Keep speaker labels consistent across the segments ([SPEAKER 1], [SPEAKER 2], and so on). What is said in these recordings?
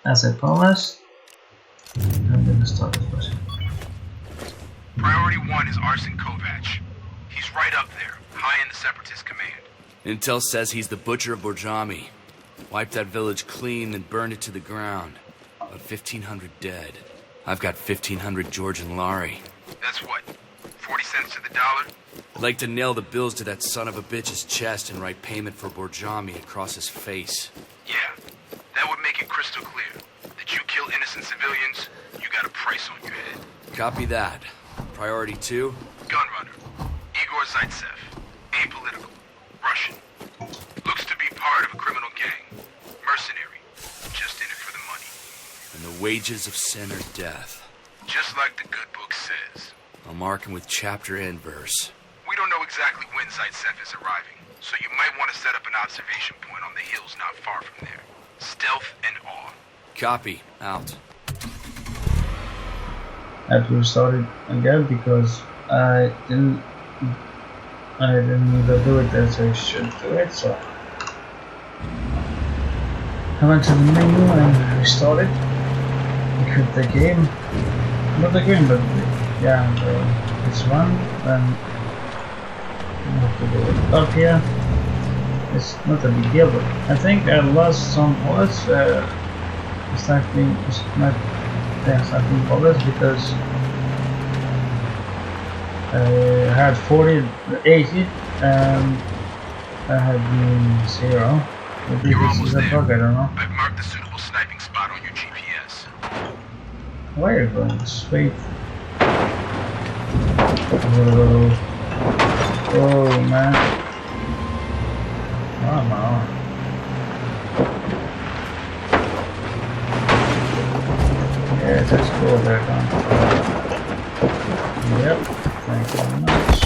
[SPEAKER 1] As I promised, I'm gonna start this question.
[SPEAKER 2] Priority 1 is Arsen Kovac. He's right up there, high in the Separatist command.
[SPEAKER 3] Intel says he's the Butcher of Borjami. Wiped that village clean and burned it to the ground. About 1,500 dead. I've got 1,500 Georgian lari.
[SPEAKER 2] That's what, 40 cents to the dollar?
[SPEAKER 3] I'd like to nail the bills to that son of a bitch's chest and write payment for Borjami across his face.
[SPEAKER 2] Yeah, that would make it crystal clear. That you kill innocent civilians, you got a price on your head.
[SPEAKER 3] Copy that. Priority 2?
[SPEAKER 2] Gunrunner. Igor Zaitsev. Apolitical. Russian. Looks to be part of a criminal gang. Mercenary. Just in it for the money.
[SPEAKER 3] And the wages of sin are death.
[SPEAKER 2] Just like the good book says.
[SPEAKER 3] I'll mark him with chapter and verse.
[SPEAKER 2] We don't know exactly when Zaitsev is arriving, so you might want to set up an observation point on the hills not far from there. Stealth and awe.
[SPEAKER 3] Copy. Out.
[SPEAKER 1] I have to restart it again because I didn't either do it as I should do it, so I went to the menu and restarted. I quit the game. Not the game, but yeah, this one. Then I have to do it up here. It's not a big deal, but I think I lost some bullets. Starting bullets because I had 40, 80, and I had been 0. Maybe
[SPEAKER 2] You're
[SPEAKER 1] this
[SPEAKER 2] almost
[SPEAKER 1] is a
[SPEAKER 2] there.
[SPEAKER 1] bug, I don't know.
[SPEAKER 2] I've marked the suitable sniping spot on your GPS.
[SPEAKER 1] Why are you going straight? Oh, oh man. Oh no. Yeah, let's go there then. Yep, thank you very much.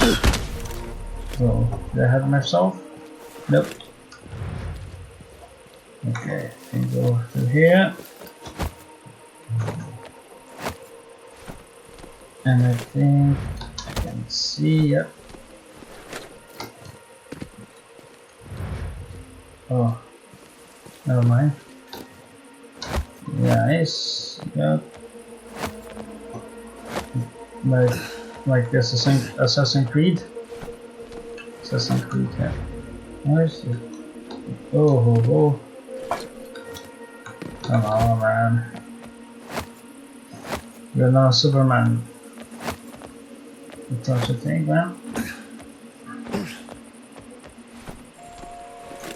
[SPEAKER 1] So, did I have myself? Nope. Okay, can go to here. And I think I can see, yep. Oh, never mind. Nice, yep. Like Assassin's Creed. Assassin's Creed, yeah. Nice. Oh, ho, ho. Come on, man. You're not Superman. Don't you think, man?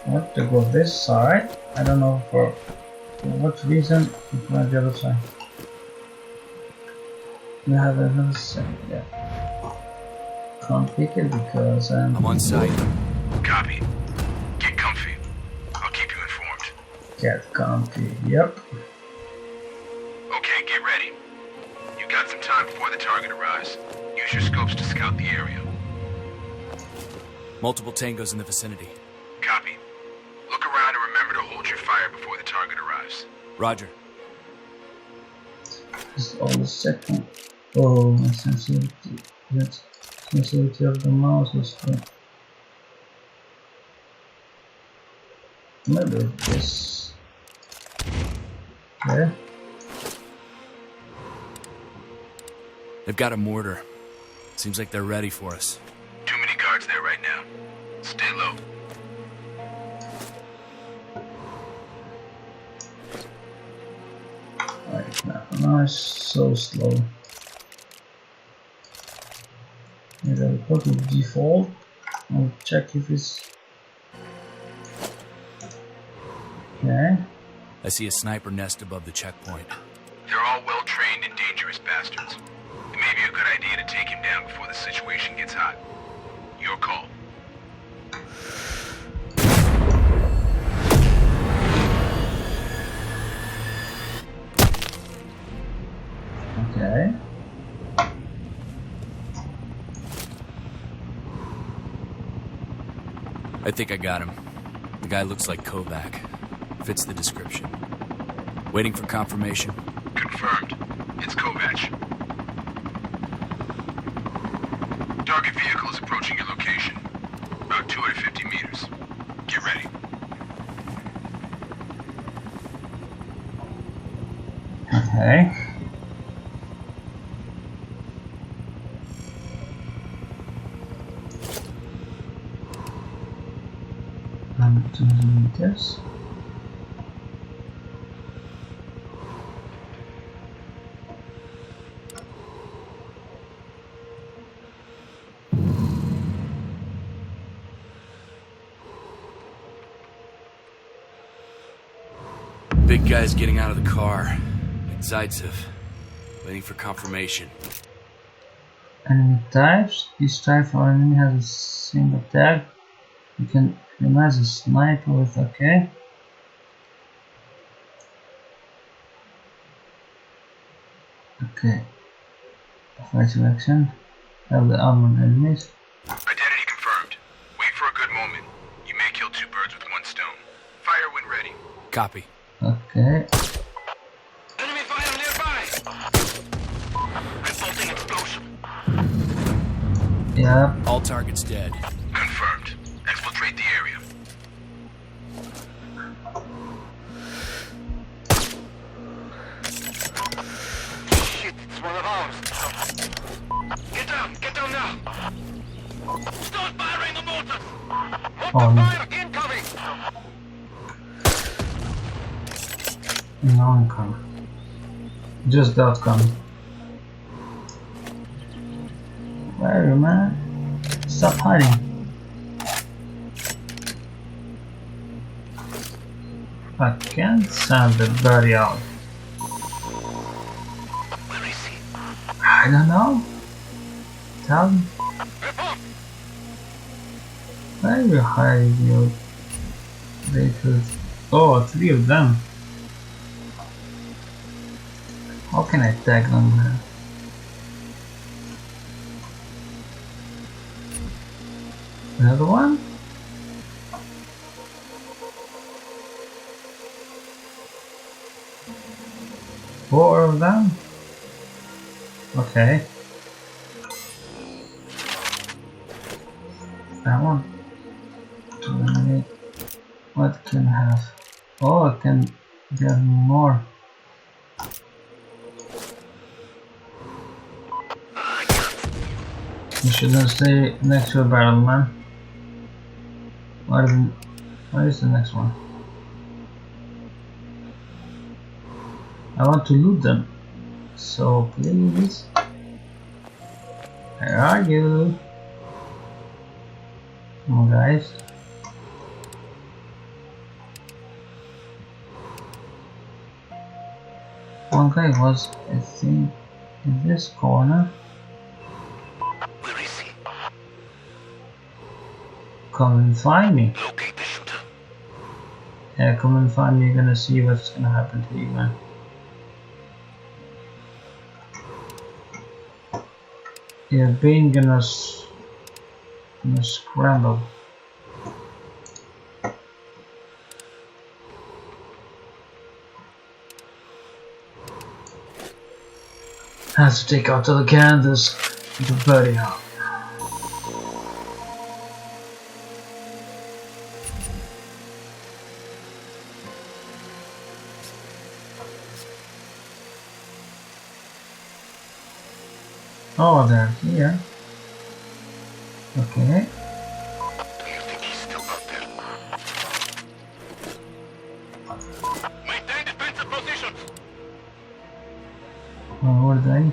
[SPEAKER 1] What to go this side? I don't know for what reason. It's not the other side. You have another side, yeah. Can't pick it because
[SPEAKER 3] I'm on site.
[SPEAKER 2] Copy. Get comfy. I'll keep you informed.
[SPEAKER 1] get comfy. Yep.
[SPEAKER 2] Okay, get ready. You got some time before the target arrives. Use your scopes to scout the area.
[SPEAKER 3] Multiple tangos in the vicinity.
[SPEAKER 2] Copy. Look around and remember to hold your fire before the target arrives.
[SPEAKER 3] Roger.
[SPEAKER 1] This is all the second. Oh, my sensitivity. Yes. Sensitivity of the mouse is good. Maybe this. Okay.
[SPEAKER 3] They've got a mortar. Seems like they're ready for us.
[SPEAKER 2] Too many guards there right now. Stay low.
[SPEAKER 1] Right now, no, it's so slow. Maybe I'll go to default. I'll check if it's okay.
[SPEAKER 3] I see a sniper nest above the checkpoint.
[SPEAKER 2] They're all well-trained and dangerous bastards. It may be a good idea to take him down before the situation gets hot. Your call.
[SPEAKER 1] Okay.
[SPEAKER 3] I think I got him. The guy looks like Kovac. Fits the description. Waiting for confirmation.
[SPEAKER 2] Confirmed. It's Kovac. Target vehicle is approaching your location. About 250 meters. Get ready.
[SPEAKER 1] Okay. And 200 meters.
[SPEAKER 3] Big guy's getting out of the car. It's Zaitsev. Waiting for confirmation.
[SPEAKER 1] Enemy types. Each type for enemy has a single tag. You can recognize a sniper with okay. Okay. Fight selection. Have the armored enemies.
[SPEAKER 2] Identity confirmed. Wait for a good moment. You may kill two birds with one stone. Fire when ready.
[SPEAKER 3] Copy.
[SPEAKER 1] Okay.
[SPEAKER 2] Enemy fire nearby! Reporting explosion.
[SPEAKER 1] Yeah.
[SPEAKER 3] All targets dead.
[SPEAKER 2] Confirmed. Exfiltrate the area. Shit, it's one of ours. Get down now! Start firing the mortars!
[SPEAKER 1] Oh, no.
[SPEAKER 2] Fire incoming!
[SPEAKER 1] No income. Just outcome. Where are you, man? Stop hiding. I can't sound the birdie out.
[SPEAKER 2] Where is he?
[SPEAKER 1] I don't know. Tell me.
[SPEAKER 2] Report!
[SPEAKER 1] Where are you hiding your vehicles? Oh, 3 of them. How can I tag them there? Another one? Four of them? Okay. I want to eliminate what can I have. Oh, I can get more. You shouldn't stay next to a barrel, man. Where is the next one? I want to loot them. So please. Where are you? Come on, guys. One guy was, I think, in this corner.
[SPEAKER 2] Where is he?
[SPEAKER 1] Come and find me.
[SPEAKER 2] Locate the shooter.
[SPEAKER 1] Yeah, come and find me. You're gonna see what's gonna happen to you, man. Yeah, Bane gonna scramble. Has to take out all the candles. The birdie out. Oh, they're here. Okay.
[SPEAKER 2] Do you think he's still out there? Maintain defensive positions!
[SPEAKER 1] Where were they?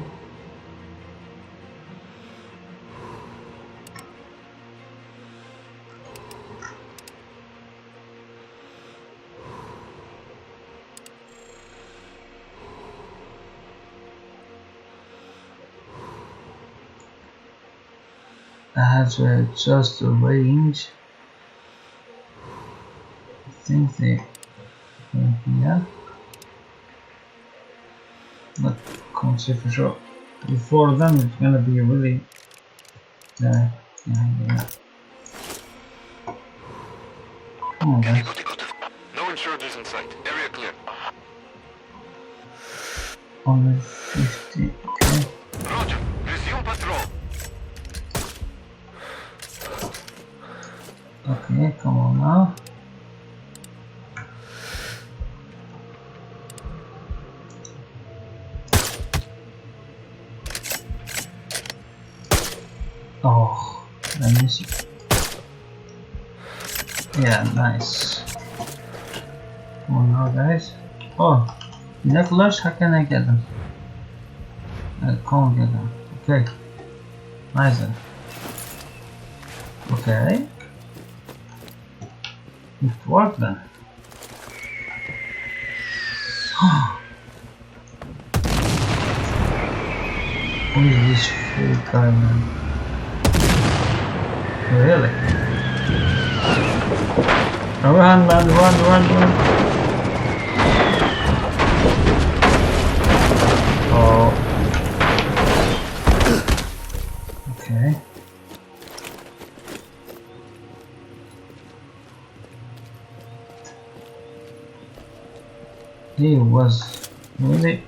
[SPEAKER 1] I have to adjust the range. I think they are here. But can't see for sure. Before them it's gonna be really yeah. Come on, guys.
[SPEAKER 2] No insurgents in sight. Area clear.
[SPEAKER 1] Only 50. Okay.
[SPEAKER 2] Roger. Resume patrol.
[SPEAKER 1] Okay, come on now. Let me see. Yeah, nice. Oh no, guys. Oh, necklace. How can I get them? I can't get them. Okay. Nice then. Okay. It worked then. Who is this fake guy, man? Really? Run, man, run. Oh. Okay. He was really.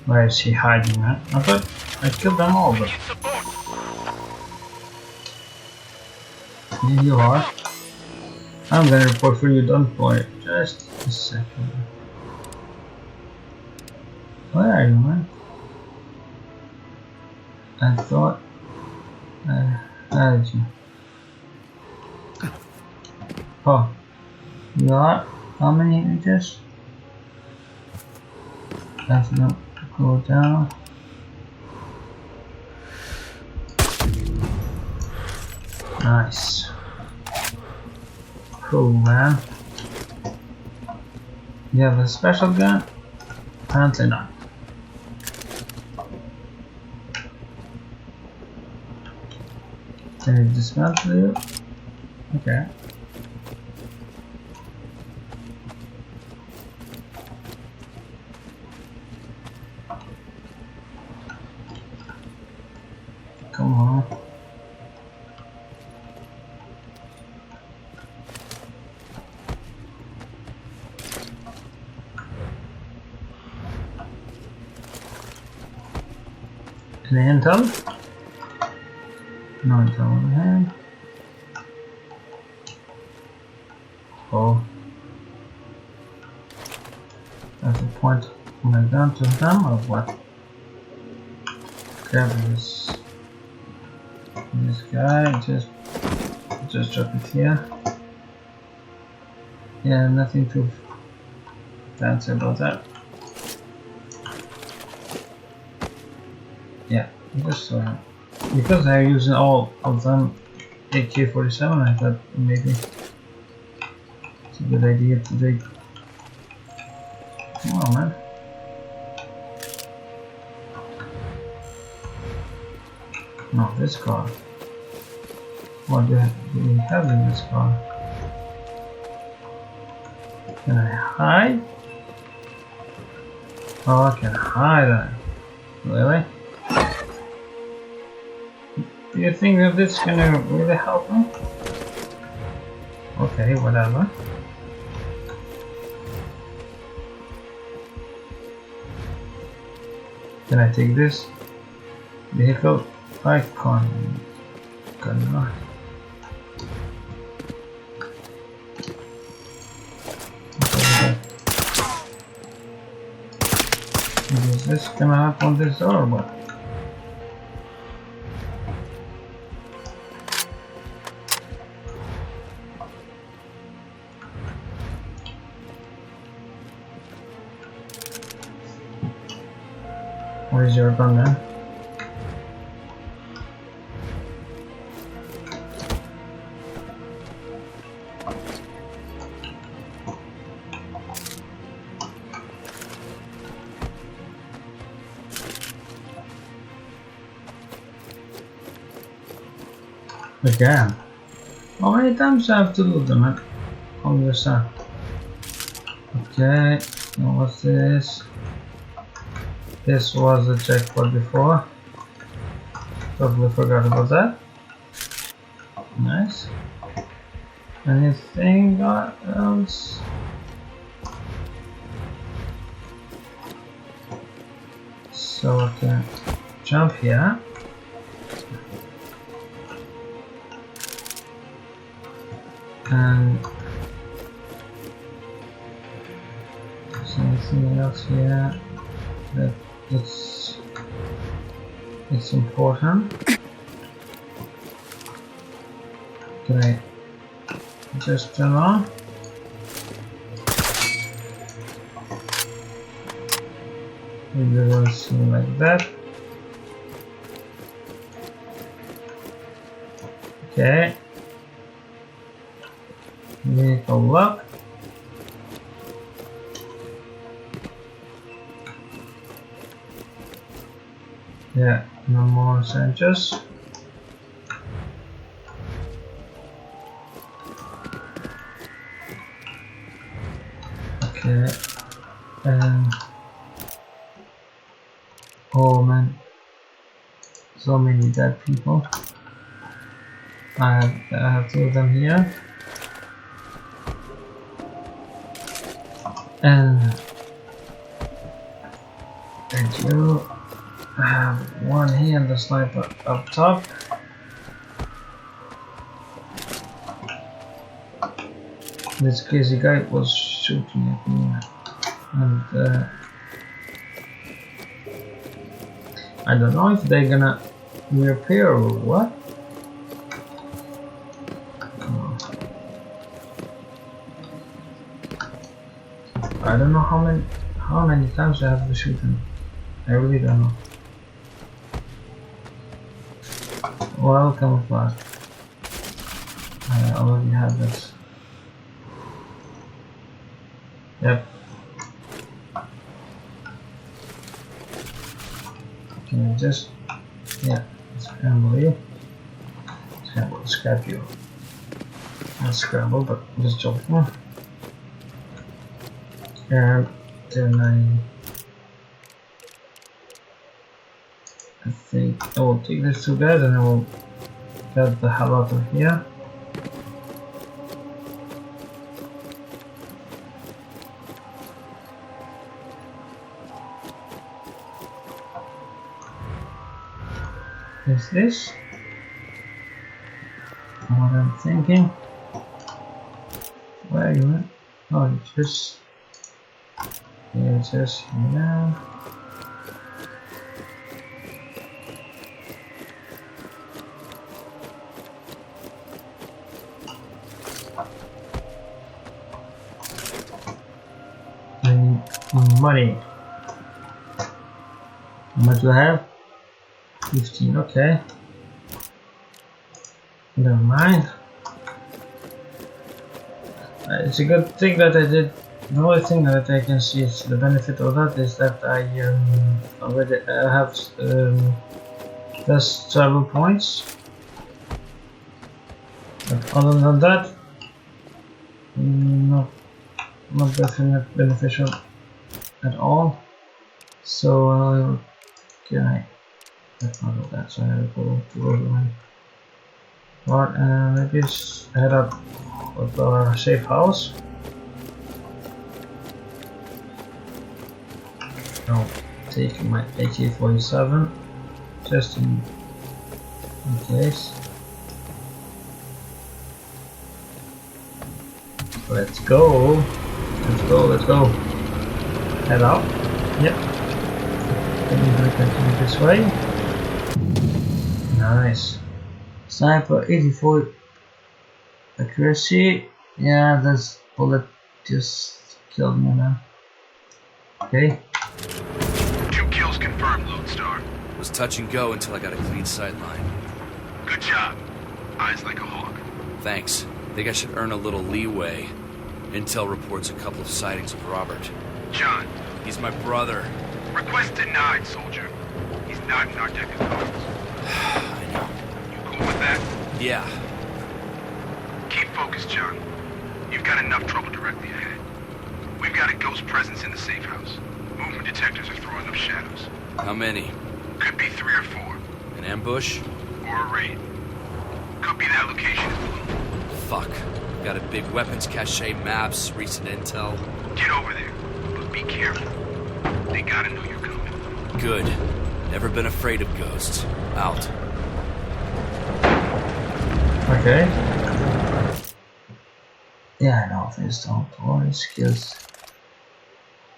[SPEAKER 1] Where is he hiding, man? I thought I killed them all, but here you are. I'm gonna report for you, don't worry. Just a second. Where are you, man? I thought I had you. Oh, you are? How many inches? That's not go down. Nice. Cool, man. You have a special gun? Apparently not. Can you dismantle you? Okay. Come on. Any intel? No intel on hand. Oh. That's the point when I gun to them or what? Grab this guy, just drop it here. Yeah, nothing too fancy about that. Yeah, just because I'm using all of them AK-47, I thought maybe it's a good idea to take. Come on, man. No, this car. What do we have in this car? Can I hide? Oh, I can hide that. Really? Do you think that this is gonna really help me? Okay, whatever. Can I take this vehicle? I cannot. Is this gonna happen on this door or what? What is your gun then? Again. How many times I have to loot them at on your side? Okay, now what's this? This was a checkpoint before. Totally forgot about that. Nice. Anything else? So I can jump here. And is there anything else here that it's important? Can I just turn on? Maybe we'll see like that. Okay. Vehicle lock. Yeah, no more sensors. Okay, and oh man, so many dead people. I have two of them here, and you have one here and the sniper up top. This crazy guy was shooting at me, and I don't know if they're gonna repair or what. I don't know how many times I have to shoot him. I really don't know. Well, camouflage. I already have this. Yep. Can I just, yeah, scramble you. Scrap you. Not scramble, but just jump one. And then I think I will take this to bed and I will get the hell out of here. Is this what I'm thinking? Where are you at? Oh, it's just here, it's just here. I need money. How much do I have? 15, okay. Never mind. It's a good thing that I did. The only thing that I can see is the benefit of that is that I already have less travel points. But other than that, not definitely beneficial at all. So can I? That's not all that, so I have to go to Overland. Right, maybe just head up with our safe house. I'll take my AK-47 just in case. Let's go. Let's go. Head up. Yep. Then we continue this way. Nice. Sniper 84 accuracy. Yeah, this bullet just killed me, man. Okay.
[SPEAKER 2] 2 kills confirmed, Lodestar.
[SPEAKER 3] Was touch and go until I got a clean sight line.
[SPEAKER 2] Good job. Eyes like a hawk.
[SPEAKER 3] Thanks. Think I should earn a little leeway. Intel reports a couple of sightings of Robert.
[SPEAKER 2] John.
[SPEAKER 3] He's my brother.
[SPEAKER 2] Request denied, soldier. He's not in our deck of cards.
[SPEAKER 3] I know.
[SPEAKER 2] You cool with that?
[SPEAKER 3] Yeah.
[SPEAKER 2] Keep focused, John. You've got enough trouble directly ahead. We've got a ghost presence in the safe house. Movement detectors are throwing up shadows.
[SPEAKER 3] How many?
[SPEAKER 2] Could be 3 or 4.
[SPEAKER 3] An ambush?
[SPEAKER 2] Or a raid. Could be that location as well.
[SPEAKER 3] Fuck. Got a big weapons cache, maps, recent intel.
[SPEAKER 2] Get over there, but be careful. They gotta know you're coming.
[SPEAKER 3] Good. Never been afraid of ghosts. Out.
[SPEAKER 1] Okay. Yeah, no, there's don't worry. Skills.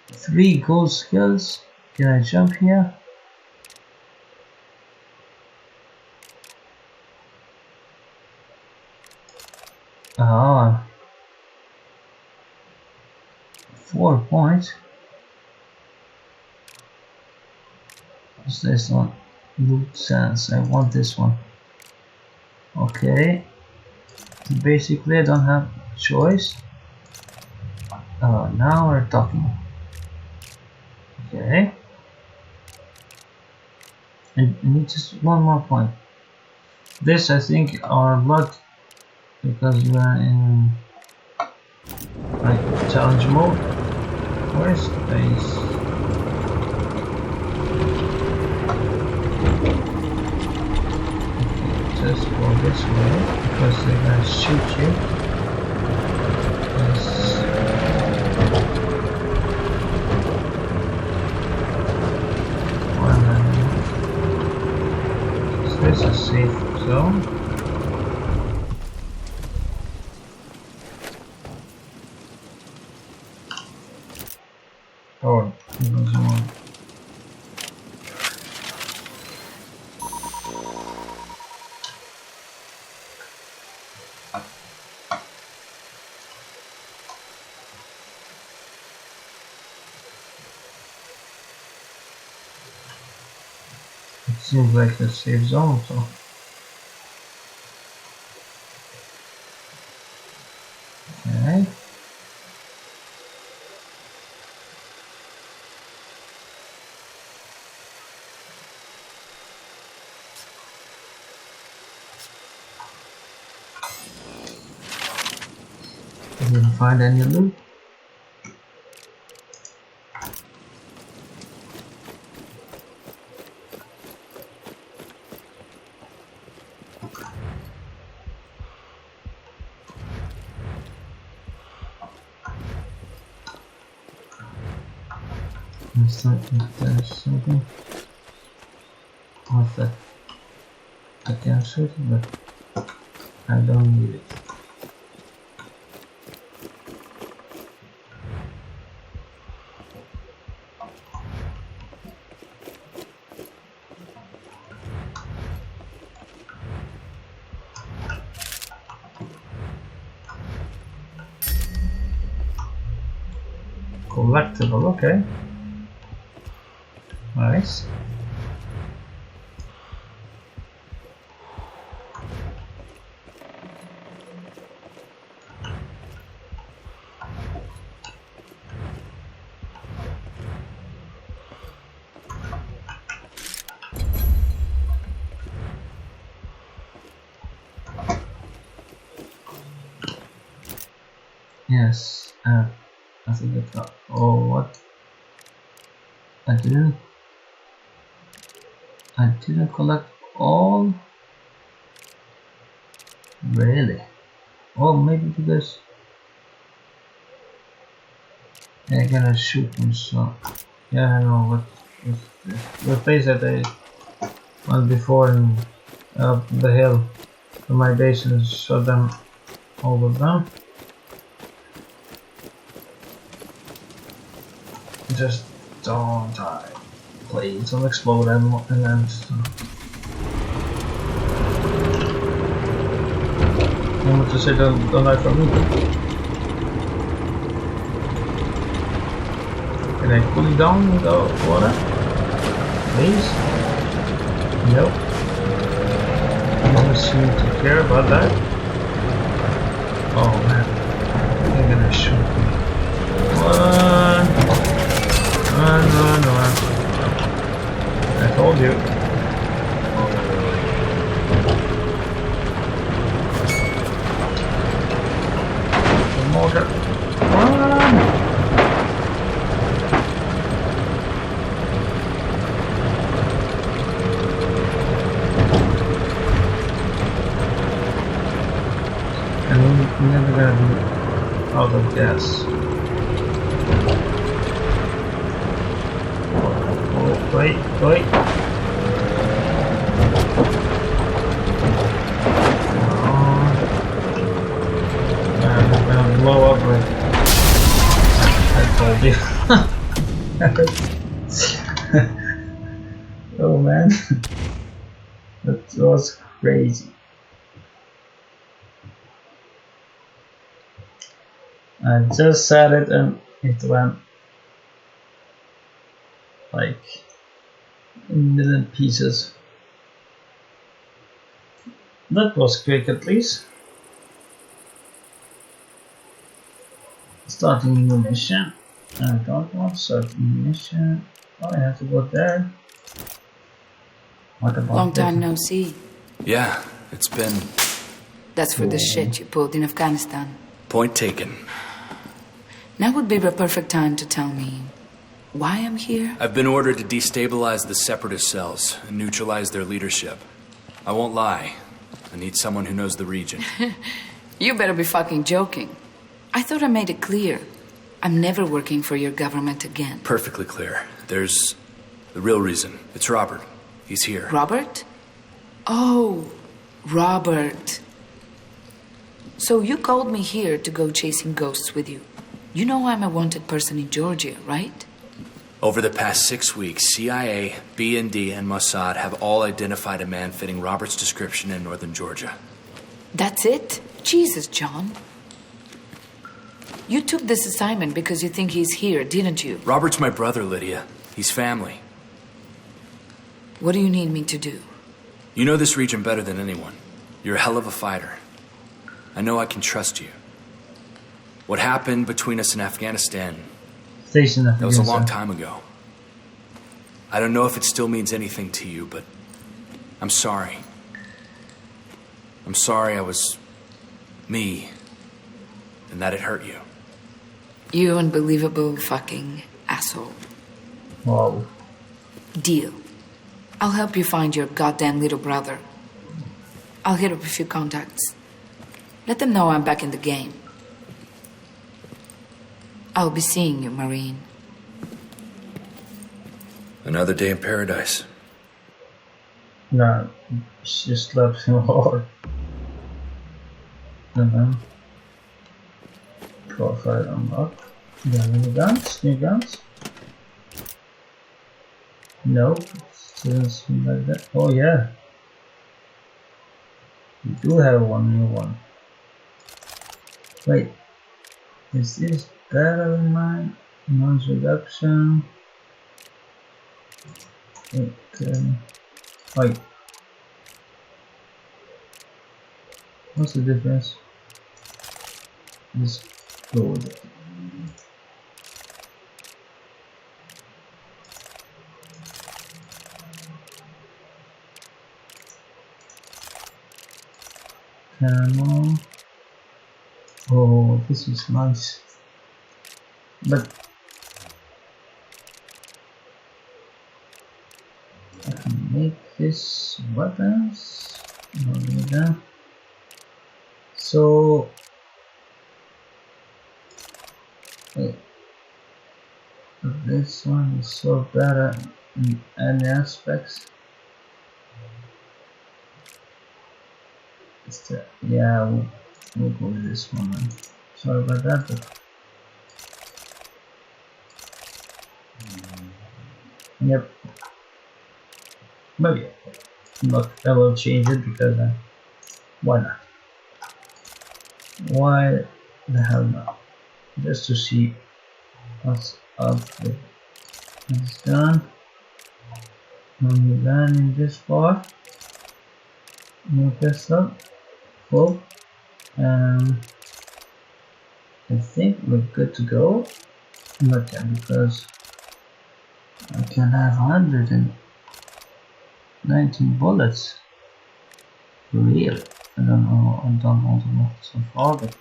[SPEAKER 1] 3 gold skills. Can I jump here? Ah, 4 points. What's this one? Loot sense. I want this one. Okay. Basically, I don't have choice. Now we're talking. Okay. I need just one more point. This, I think, our luck, because we're in like challenge mode. Where's the base? Okay, just go this way because they're gonna shoot you. Yes. This is a safe zone. Oh, there's one. It seems like a safe zone, so. Okay. I didn't find any loot. There's something off that I can shoot it, but I don't need it. Collectible, okay. Nice. Yes, I think I got. Oh, what? I didn't collect all. Really? Oh, maybe because they're gonna shoot them. So yeah, I know what. The place that I went before and up the hill to my base and shot them all of them. Just don't die. Please don't explode and then you want to say don't die for me? Can I pull you down with the water? Please? Nope. I don't seem to care about that. Oh man. They're gonna shoot me. Run. I told you. The motor. Run! And we're never gonna be out of gas. Wait. I'm gonna blow Oh man, that was crazy. I just said it and it went like a million pieces. That was quick at least. Starting a new mission. I don't want to start a new mission. Oh, I have to go there. What about
[SPEAKER 4] Long time
[SPEAKER 1] that?
[SPEAKER 4] no see.
[SPEAKER 3] Yeah, it's been
[SPEAKER 4] That's for the shit you pulled in Afghanistan.
[SPEAKER 3] point taken.
[SPEAKER 4] Now would be the perfect time to tell me why I'm here.
[SPEAKER 3] I've been ordered to destabilize the separatist cells and neutralize their leadership. I won't lie. I need someone who knows the region.
[SPEAKER 4] You better be fucking joking. I thought I made it clear. I'm never working for your government again.
[SPEAKER 3] Perfectly clear. There's the real reason. It's Robert. He's here.
[SPEAKER 4] Robert? Oh, Robert. So you called me here to go chasing ghosts with you. You know I'm a wanted person in Georgia, right?
[SPEAKER 3] Over the past 6 weeks, CIA, BND, and Mossad have all identified a man fitting Robert's description in northern Georgia.
[SPEAKER 4] That's it? Jesus, John. You took this assignment because you think he's here, didn't you?
[SPEAKER 3] Robert's my brother, Lydia. He's family.
[SPEAKER 4] What do you need me to do?
[SPEAKER 3] You know this region better than anyone. You're a hell of a fighter. I know I can trust you. What happened between us in Afghanistan,
[SPEAKER 1] Station
[SPEAKER 3] that was a long time ago. I don't know if it still means anything to you, but I'm sorry. I'm sorry I was me and that it hurt you.
[SPEAKER 4] You unbelievable fucking asshole.
[SPEAKER 1] Wow.
[SPEAKER 4] Deal. I'll help you find your goddamn little brother. I'll hit up a few contacts. Let them know I'm back in the game. I'll be seeing you, Marine.
[SPEAKER 3] Another day in paradise.
[SPEAKER 1] No, she just loves him hard. Profile unlocked. New guns? New guns? Nope. Doesn't seem like that. Oh yeah. We do have one new one. Wait. Is this better than mine? Noise reduction. Okay. Wait. What's the difference? This gold. Camo. Oh, this is nice. But I can make this weapons. Not do that. So wait, this one is so better in any aspects. It's the, yeah, we'll go with this one then. Sorry about that, but yep. But yeah, not I will change it because why not? Why the hell not? Just to see what's up with this gun. Only gun in this part. New pistol. Full. I think we're good to go. Not yet, because I can have 119 bullets. Really? I don't know. I don't want to know so far, but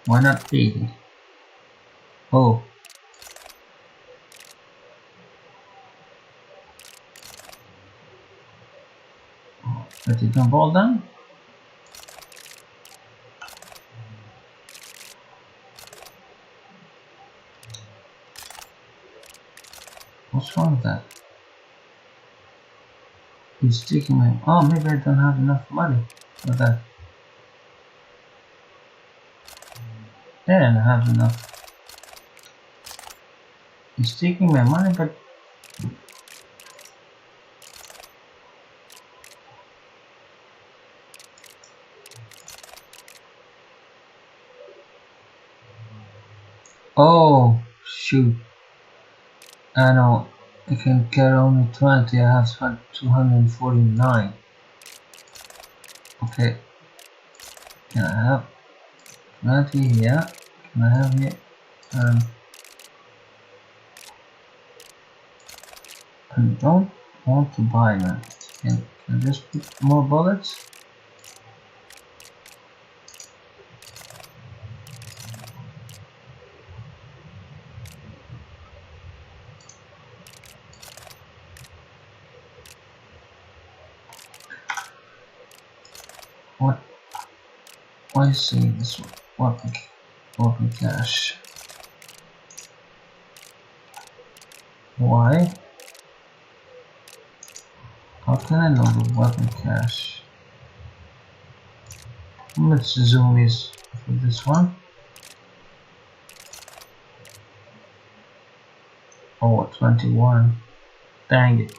[SPEAKER 1] why not 80? Oh. Let it jump all down. What's wrong with that? He's taking my... Oh, maybe I don't have enough money for that. Yeah, I have enough. He's taking my money, but oh shoot! I know I can carry only 20. I have 249. Okay, can I have 20? Yeah. Can I have it? I don't want to buy that. Can I just put more bullets? What? Why is saying this weapon cache? Why? How can I know the weapon cache? How much zoom is for this one? Oh, 21. Dang it.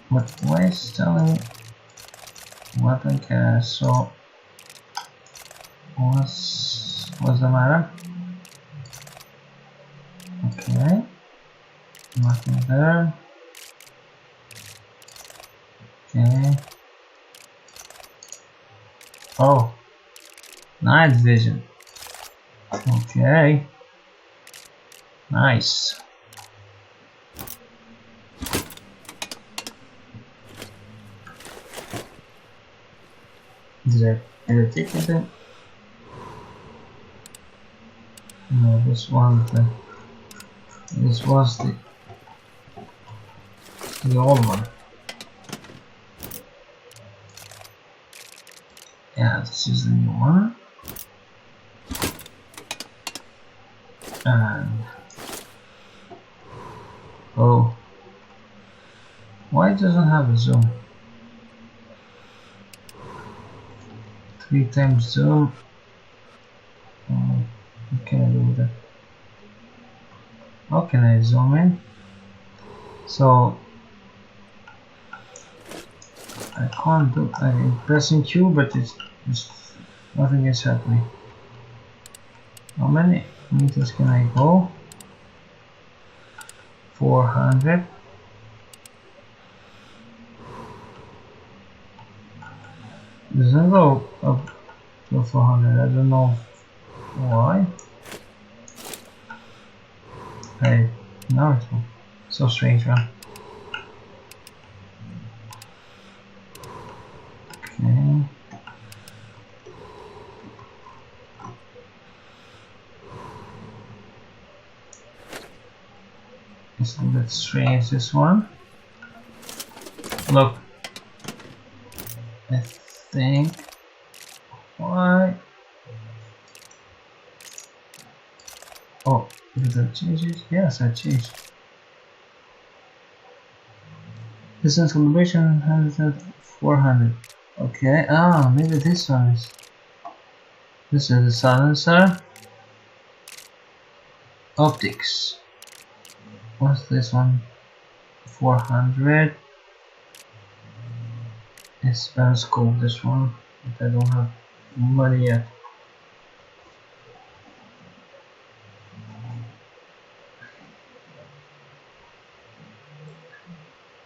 [SPEAKER 1] But why is it telling me weapon cache? So what's the matter? Okay. Nothing there. Okay. Oh, night vision. Okay. Nice. Did I take it in? No, this was the old one. Yeah, this is the new one. And oh, why it doesn't have a zoom? 3 times zoom. What can I do with that? How can I zoom in? So I can't do. I'm pressing Q, but it's nothing is happening. How many meters can I go? 400. Doesn't go up to 400. I don't know why. Hey, now it's so strange, man. Okay. It's a bit strange, this one. Look. I think. Why? Oh, did I change it? Yes, I changed. Distance calibration 400. Okay. Ah, maybe this one is. This is the silencer. Optics. What's this one? 400. It's better scope, this one, but I don't have money yet.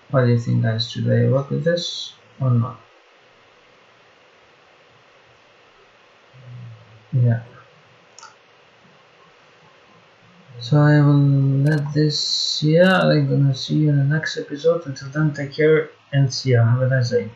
[SPEAKER 1] What do you think, guys? Should I work with this or not? Yeah. So I will let this. Yeah, I'm gonna see you in the next episode. Until then, take care and see ya. Have a nice day.